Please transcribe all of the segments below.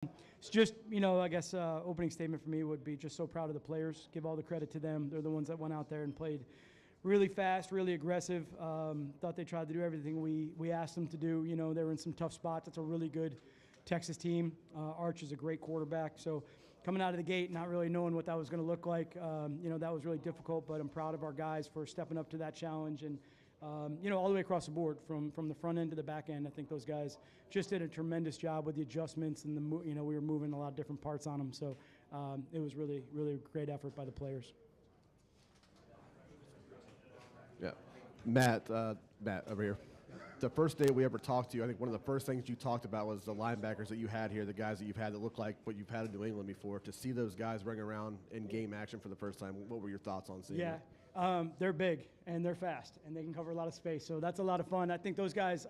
It's just, I guess opening statement for me would be just so proud of the players. Give all the credit to them. They're the ones that went out there and played really fast, really aggressive. Thought they tried to do everything we asked them to do. They were in some tough spots. It's a really good Texas team. Arch is a great quarterback. So coming out of the gate, not really knowing what that was going to look like, that was really difficult. But I'm proud of our guys for stepping up to that challenge. And all the way across the board, from the front end to the back end. I think those guys just did a tremendous job with the adjustments, and we were moving a lot of different parts on them. So it was really, really great effort by the players. Yeah, Matt over here. The first day we ever talked to you, I think one of the first things you talked about was the linebackers that you had here, the guys that you've had that look like what you've had in New England before. To see those guys running around in game action for the first time, what were your thoughts on seeing that? They're big and they're fast and they can cover a lot of space. So that's a lot of fun. I think those guys,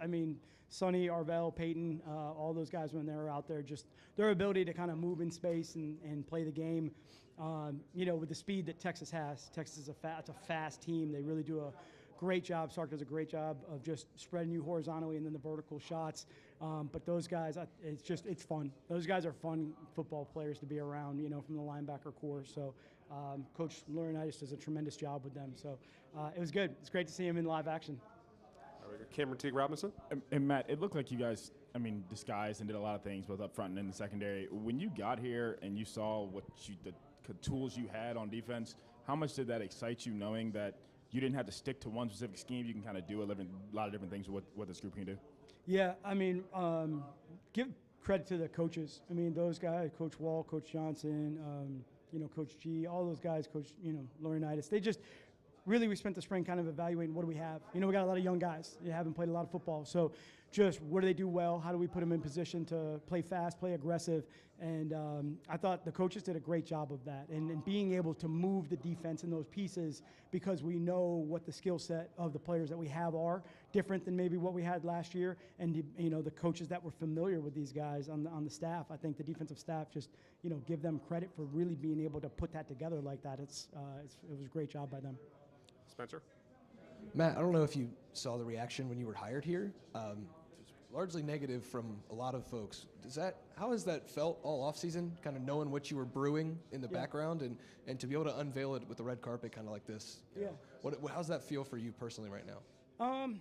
Sonny, Arvell, Peyton, all those guys when they were out there, just their ability to kind of move in space and play the game, with the speed that Texas has. Texas is a fast team. They really do a great job. Sark does a great job of just spreading you horizontally and then the vertical shots. But those guys, it's fun. Those guys are fun football players to be around, from the linebacker core. So Coach Laurinaitis does a tremendous job with them. So it was good. It's great to see him in live action. All right, Cameron Teague Robinson. And Matt, it looked like you guys, disguised and did a lot of things both up front and in the secondary. When you got here and you saw the tools you had on defense, how much did that excite you, knowing that you didn't have to stick to one specific scheme? You can kind of do a lot of different things with what this group can do. Yeah, give credit to the coaches. Those guys, Coach Wall, Coach Johnson, Coach G, all those guys, Coach, Laurinaitis. They just really, we spent the spring kind of evaluating what do we have. We got a lot of young guys. They haven't played a lot of football. So just what do they do well? How do we put them in position to play fast, play aggressive? And I thought the coaches did a great job of that. And being able to move the defense in those pieces, because we know what the skill set of the players that we have are different than maybe what we had last year. And, the coaches that were familiar with these guys on the staff, I think the defensive staff just, give them credit for really being able to put that together like that. It was a great job by them. Spencer? Matt, I don't know if you saw the reaction when you were hired here. Largely negative from a lot of folks. How has that felt all offseason, kind of knowing what you were brewing in the background and to be able to unveil it with the red carpet kind of like this? Yeah. How's that feel for you personally right now?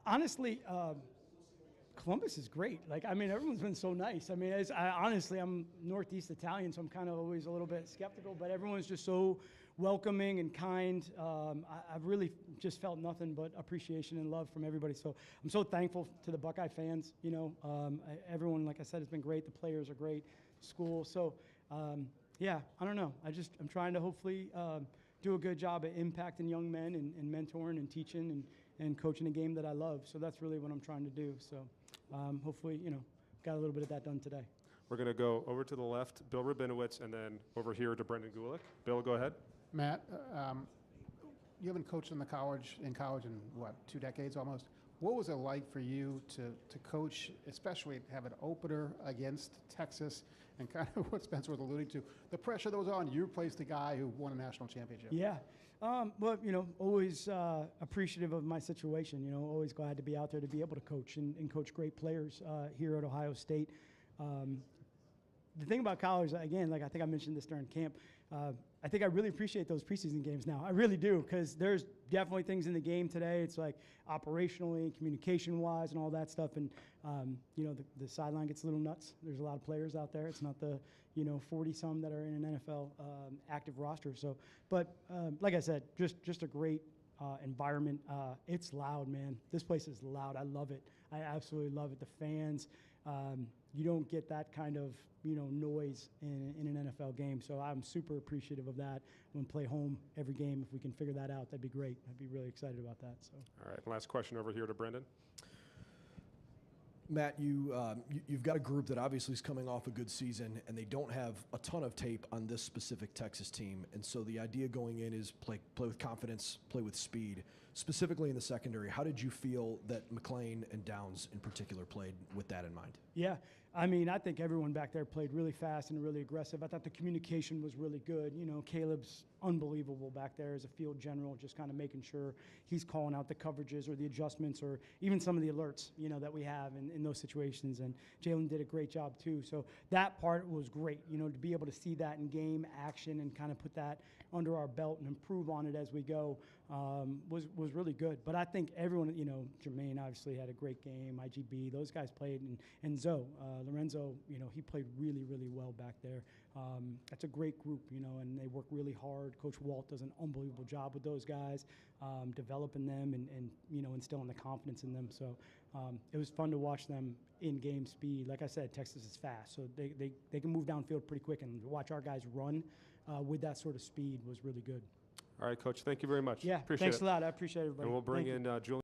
Honestly, Columbus is great. Everyone's been so nice. Honestly, I'm Northeast Italian, so I'm kind of always a little bit skeptical, but everyone's just so welcoming and kind. I've really just felt nothing but appreciation and love from everybody. So I'm so thankful to the Buckeye fans. Everyone, like I said, has been great. The players are great. School. So, I don't know. I'm trying to hopefully do a good job at impacting young men and mentoring and teaching and coaching a game that I love. So that's really what I'm trying to do. So hopefully, got a little bit of that done today. We're going to go over to the left, Bill Rabinowitz, and then over here to Brendan Gulick. Bill, go ahead. Matt, you haven't coached in college in 2 decades almost. What was it like for you to coach, especially have an opener against Texas, and kind of what Spencer was alluding to, the pressure that was on you? Replaced the guy who won a national championship. Yeah. Always appreciative of my situation. Always glad to be out there to be able to coach and coach great players here at Ohio State. The thing about college, again, I think I mentioned this during camp, I think I really appreciate those preseason games now. I really do, because there's definitely things in the game today. It's like operationally, communication-wise, and all that stuff. And, the sideline gets a little nuts. There's a lot of players out there. It's not the, 40-some that are in an NFL active roster. So, but like I said, just a great environment. It's loud, man. This place is loud. I love it. I absolutely love it. The fans. You don't get that kind of noise in an NFL game, so I'm super appreciative of that. I'm going to play home every game. If we can figure that out, that'd be great. I'd be really excited about that. So. All right, last question over here to Brendan. Matt, you've got a group that obviously is coming off a good season, and they don't have a ton of tape on this specific Texas team. And so the idea going in is play with confidence, play with speed. Specifically in the secondary, how did you feel that McLean and Downs in particular played with that in mind? Yeah, I think everyone back there played really fast and really aggressive. I thought the communication was really good. Caleb's unbelievable back there as a field general, just kind of making sure he's calling out the coverages or the adjustments or even some of the alerts, that we have in those situations. And Jalen did a great job too. So that part was great, to be able to see that in game action and kind of put that under our belt and improve on it as we go was really good. But I think everyone, Jermaine obviously had a great game, IGB, those guys played, and Zoe, Lorenzo, he played really, really well back there. That's a great group, and they work really hard. Coach Walt does an unbelievable job with those guys, developing them and instilling the confidence in them. So it was fun to watch them in game speed. Like I said, Texas is fast, so they can move downfield pretty quick, and to watch our guys run with that sort of speed was really good. All right, Coach, thank you very much. Yeah, Appreciate thanks it. a lot. I appreciate everybody. And we'll bring Thank you. in Julian.